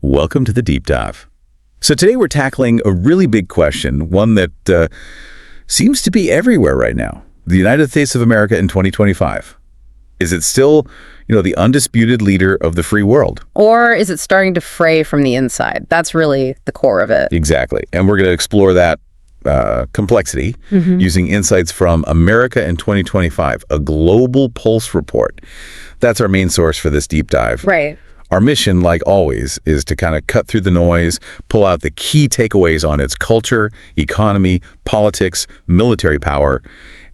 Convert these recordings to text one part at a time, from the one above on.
Welcome to the Deep Dive. So today we're tackling a really big question, one that seems to be everywhere right now. The United States of America in 2025. Is it still, the undisputed leader of the free world? Or is it starting to fray from the inside? That's really the core of it. Exactly. And we're going to explore that complexity using insights from America in 2025, a global pulse report. That's our main source for this deep dive. Right. Our mission, like always, is to kind of cut through the noise, pull out the key takeaways on its culture, economy, politics, military power,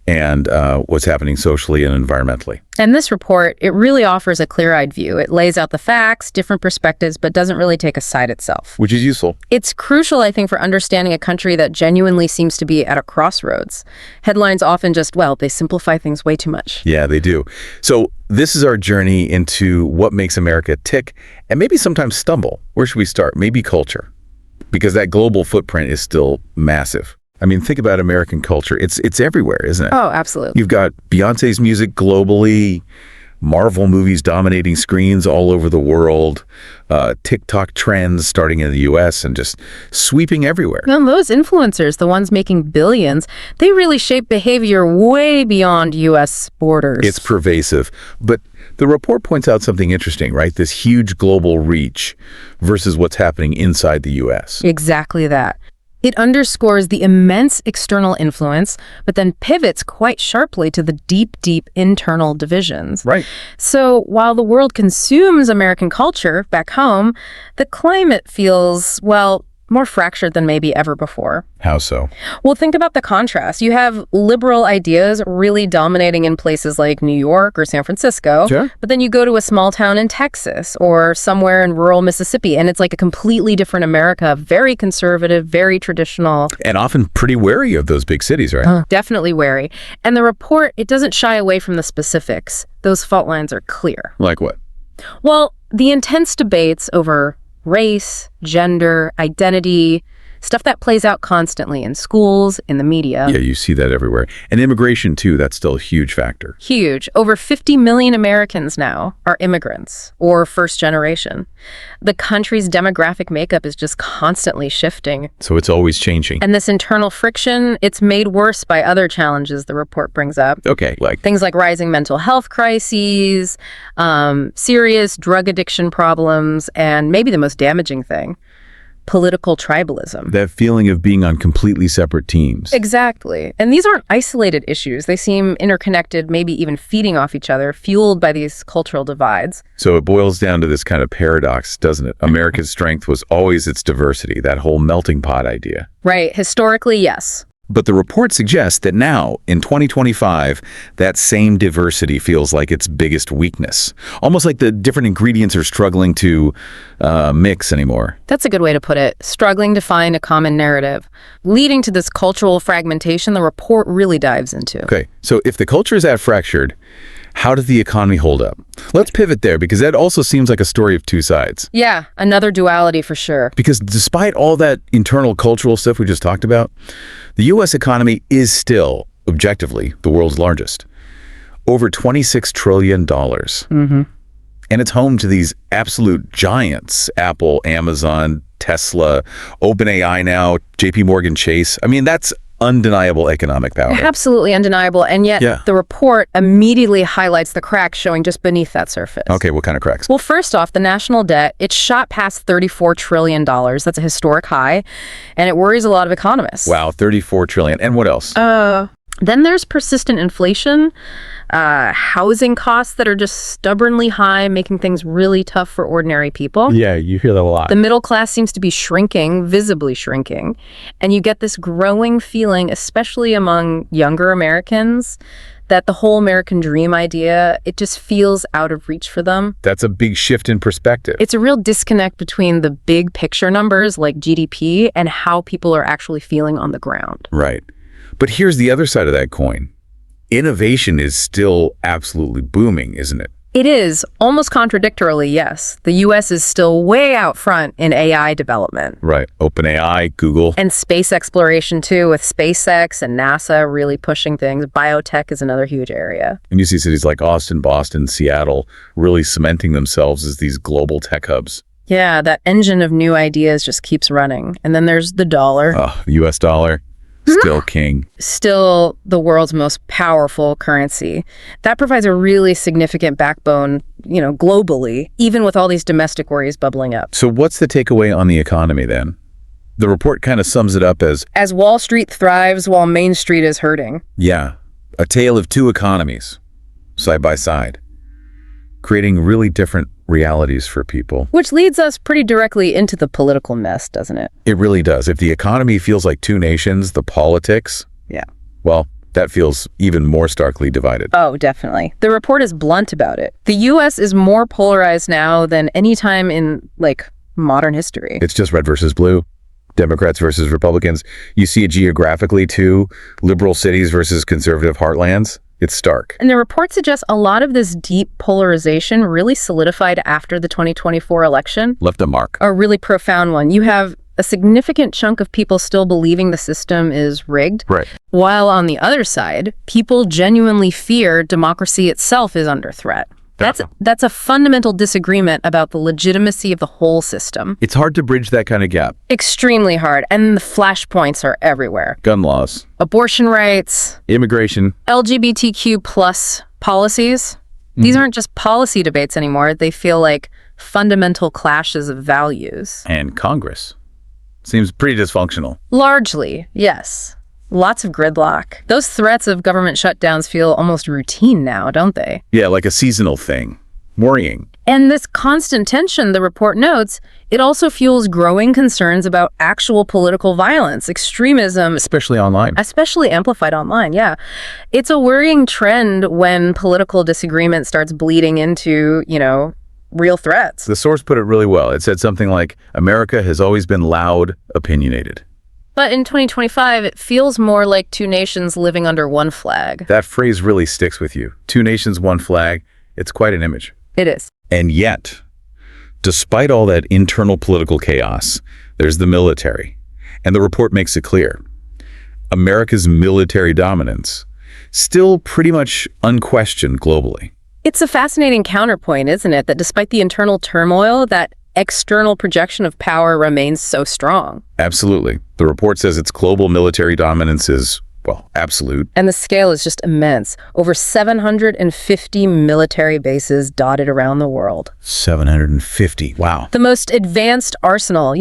and what's happening socially and environmentally. And this report, it really offers a clear-eyed view. It lays out the facts, different perspectives, but doesn't really take a side itself. Which is useful. It's crucial, I think, for understanding a country that genuinely seems to be at a crossroads. Headlines often just, they simplify things way too much. Yeah, they do. So this is our journey into what makes America tick and maybe sometimes stumble. Where should we start? Maybe culture, because that global footprint is still massive. I mean, think about American culture. It's everywhere, isn't it? Oh, absolutely. You've got Beyonce's music globally, Marvel movies dominating screens all over the world, TikTok trends starting in the U.S. and just sweeping everywhere. And those influencers, the ones making billions, they really shape behavior way beyond U.S. borders. It's pervasive. But the report points out something interesting, right? This huge global reach versus what's happening inside the U.S. Exactly that. It underscores the immense external influence, but then pivots quite sharply to the deep, deep internal divisions. Right. So while the world consumes American culture back home, the climate feels, more fractured than maybe ever before. How so? Well, think about the contrast. You have liberal ideas really dominating in places like New York or San Francisco. Sure. But then you go to a small town in Texas or somewhere in rural Mississippi, and it's like a completely different America, very conservative, very traditional. And often pretty wary of those big cities, right? Definitely wary. And the report, it doesn't shy away from the specifics. Those fault lines are clear. Like what? Well, the intense debates over race, gender, identity, stuff that plays out constantly in schools, in the media. Yeah, you see that everywhere. And immigration, too, that's still a huge factor. Huge. Over 50 million Americans now are immigrants or first generation. The country's demographic makeup is just constantly shifting. So it's always changing. And this internal friction, it's made worse by other challenges the report brings up. Okay, like? Things like rising mental health crises, serious drug addiction problems, and maybe the most damaging thing, political tribalism. That feeling of being on completely separate teams. Exactly. And these aren't isolated issues. They seem interconnected, maybe even feeding off each other, fueled by these cultural divides. So it boils down to this kind of paradox, doesn't it? America's strength was always its diversity, that whole melting pot idea. Right. Historically, yes. But the report suggests that now, in 2025, that same diversity feels like its biggest weakness. Almost like the different ingredients are struggling to mix anymore. That's a good way to put it. Struggling to find a common narrative. Leading to this cultural fragmentation the report really dives into. Okay, so if the culture is that fractured, how did the economy hold up? Let's pivot there, because that also seems like a story of two sides. Yeah, another duality for sure. Because despite all that internal cultural stuff we just talked about, the U.S. economy is still, objectively, the world's largest. Over $26 trillion. And it's home to these absolute giants, Apple, Amazon, Tesla, OpenAI now, JP Morgan Chase. I mean, that's undeniable economic power. Absolutely undeniable. And yet the report immediately highlights the cracks showing just beneath that surface. Okay, what kind of cracks? Well, first off, the national debt, it shot past $34 trillion. That's a historic high. And it worries a lot of economists. Wow, $34 trillion. And what else? Then there's persistent inflation, housing costs that are just stubbornly high, making things really tough for ordinary people. Yeah, you hear that a lot. The middle class seems to be shrinking, visibly shrinking. And you get this growing feeling, especially among younger Americans, that the whole American dream idea, it just feels out of reach for them. That's a big shift in perspective. It's a real disconnect between the big picture numbers like GDP and how people are actually feeling on the ground. Right. But here's the other side of that coin. Innovation is still absolutely booming, isn't it? It is, almost contradictorily, yes. The U.S. is still way out front in AI development. Right. OpenAI, Google. And space exploration, too, with SpaceX and NASA really pushing things. Biotech is another huge area. And you see cities like Austin, Boston, Seattle really cementing themselves as these global tech hubs. Yeah, that engine of new ideas just keeps running. And then there's the dollar. Oh, the US dollar, still king. Still the world's most powerful currency. That provides a really significant backbone, globally, even with all these domestic worries bubbling up. So what's the takeaway on the economy then? The report kind of sums it up as Wall Street thrives while Main Street is hurting. yeah, a tale of two economies, side by side, creating really different realities for people. Which leads us pretty directly into the political mess, doesn't it? It really does. If the economy feels like two nations, the politics, Yeah. well, that feels even more starkly divided. Oh, definitely. The report is blunt about it. The U.S. is more polarized now than any time in, modern history. It's just red versus blue, Democrats versus Republicans. You see it geographically too, liberal cities versus conservative heartlands. It's stark. And the report suggests a lot of this deep polarization really solidified after the 2024 election. Left a mark. A really profound one. You have a significant chunk of people still believing the system is rigged. Right. While on the other side, people genuinely fear democracy itself is under threat. That's a fundamental disagreement about the legitimacy of the whole system. It's hard to bridge that kind of gap. Extremely hard. And the flashpoints are everywhere. Gun laws, Abortion rights, immigration, LGBTQ plus policies. These aren't just policy debates anymore. They feel like fundamental clashes of values. and Congress. Seems pretty dysfunctional. Largely, yes. Lots of gridlock. Those threats of government shutdowns feel almost routine now, don't they? Yeah, like a seasonal thing. Worrying. And this constant tension, the report notes, it also fuels growing concerns about actual political violence, extremism, Especially online. especially amplified online, yeah. It's a worrying trend when political disagreement starts bleeding into, real threats. The source put it really well. It said something like, America has always been loud, opinionated. But in 2025, it feels more like two nations living under one flag. That phrase really sticks with you. Two nations, one flag. It's quite an image. It is. And yet, despite all that internal political chaos, there's the military. And the report makes it clear. America's military dominance, still pretty much unquestioned globally. It's a fascinating counterpoint, isn't it? That despite the internal turmoil, that external projection of power remains so strong. Absolutely. The report says its global military dominance is, well, absolute. And the scale is just immense. Over 750 military bases dotted around the world. 750. Wow. The most advanced arsenal,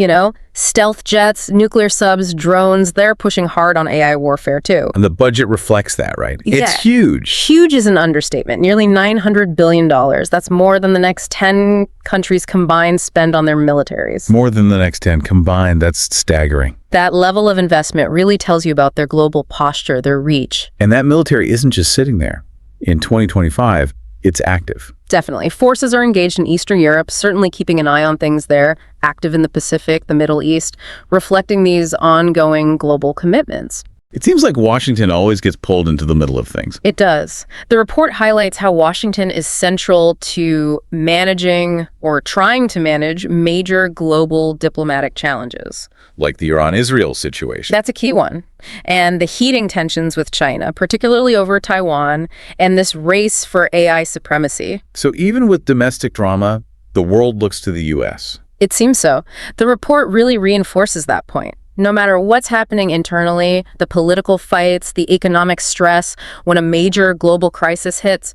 stealth jets, nuclear subs, drones, they're pushing hard on AI warfare too. And the budget reflects that, right? Yeah. It's huge. Huge is an understatement. Nearly $900 billion. That's more than the next 10 countries combined spend on their militaries. More than the next 10 combined. That's staggering. That level of investment really tells you about their global posture, their reach. And that military isn't just sitting there. In 2025, it's active. Definitely. Forces are engaged in Eastern Europe, certainly keeping an eye on things there, active in the Pacific, the Middle East, reflecting these ongoing global commitments. It seems like Washington always gets pulled into the middle of things. It does. The report highlights how Washington is central to managing or trying to manage major global diplomatic challenges. Like the Iran-Israel situation. That's a key one. And the heating tensions with China, particularly over Taiwan, and this race for AI supremacy. So even with domestic drama, the world looks to the U.S. It seems so. The report really reinforces that point. No matter what's happening internally, the political fights, the economic stress, when a major global crisis hits,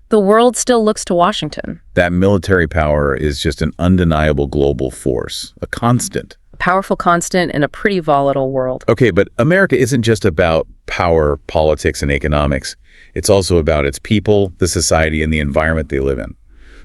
the world still looks to Washington. That military power is just an undeniable global force, a constant. A powerful constant in a pretty volatile world. Okay, but America isn't just about power, politics, and economics. It's also about its people, the society, and the environment they live in.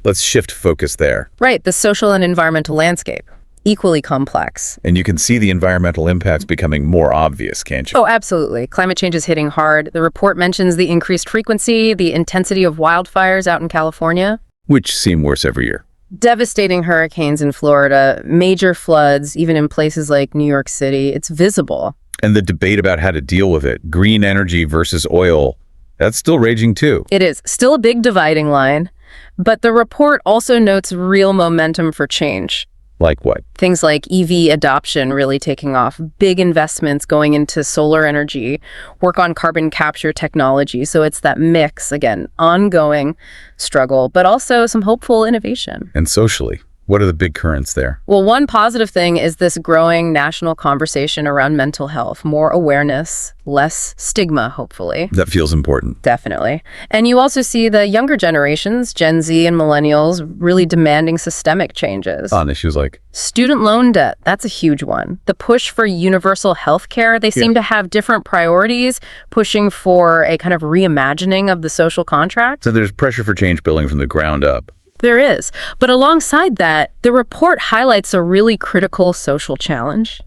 Let's shift focus there. Right, the social and environmental landscape. Equally complex. And you can see the environmental impacts becoming more obvious, can't you? Oh, absolutely. Climate change is hitting hard. The report mentions the increased frequency, the intensity of wildfires out in California. Which seem worse every year. Devastating hurricanes in Florida, major floods, even in places like New York City. It's visible. And the debate about how to deal with it, green energy versus oil, that's still raging too. It is. Still a big dividing line. But the report also notes real momentum for change. Like what? Things like EV adoption really taking off, big investments going into solar energy, work on carbon capture technology. So it's that mix, again, ongoing struggle, but also some hopeful innovation. And socially, What are the big currents there? Well, one positive thing is this growing national conversation around mental health, more awareness, less stigma, hopefully. That feels important. Definitely. And you also see the younger generations, Gen Z and millennials, really demanding systemic changes. On issues like? Student loan debt, that's a huge one. The push for universal health care, they seem to have different priorities, pushing for a kind of reimagining of the social contract. So there's pressure for change building from the ground up. There is. But alongside that, the report highlights a really critical social challenge.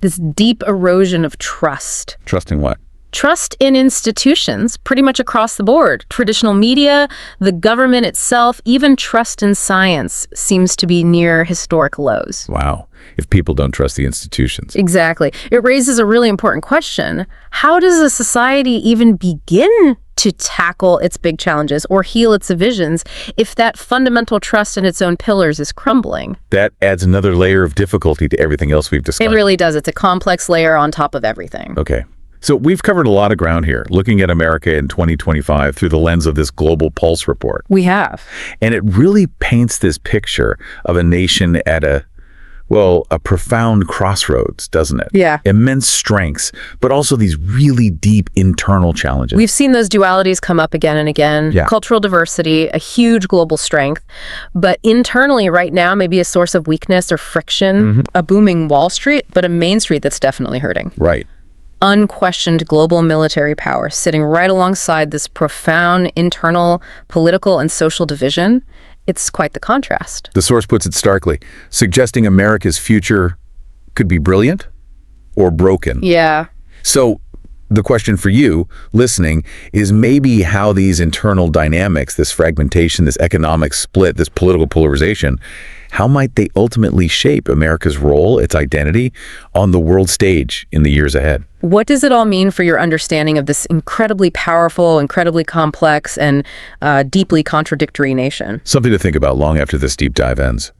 This deep erosion of trust. Trusting what? Trust in institutions, pretty much across the board. Traditional media, the government itself, even trust in science seems to be near historic lows. Wow. If people don't trust the institutions. Exactly. It raises a really important question. How does a society even begin to tackle its big challenges or heal its divisions if that fundamental trust in its own pillars is crumbling? That adds another layer of difficulty to everything else we've discussed. It really does. It's a complex layer on top of everything. Okay. So we've covered a lot of ground here, looking at America in 2025 through the lens of this Global Pulse report. We have. And it really paints this picture of a nation at a profound crossroads, doesn't it? Yeah. Immense strengths, but also these really deep internal challenges. We've seen those dualities come up again and again. Yeah. Cultural diversity, a huge global strength, but internally right now maybe a source of weakness or friction, a booming Wall Street, but a Main Street that's definitely hurting. Right. Unquestioned global military power sitting right alongside this profound internal political and social division. It's quite the contrast. The source puts it starkly, suggesting America's future could be brilliant or broken. Yeah. So the question for you listening is maybe how these internal dynamics, this fragmentation, this economic split, this political polarization, how might they ultimately shape America's role, its identity, on the world stage in the years ahead? What does it all mean for your understanding of this incredibly powerful, incredibly complex, and deeply contradictory nation? Something to think about long after this deep dive ends.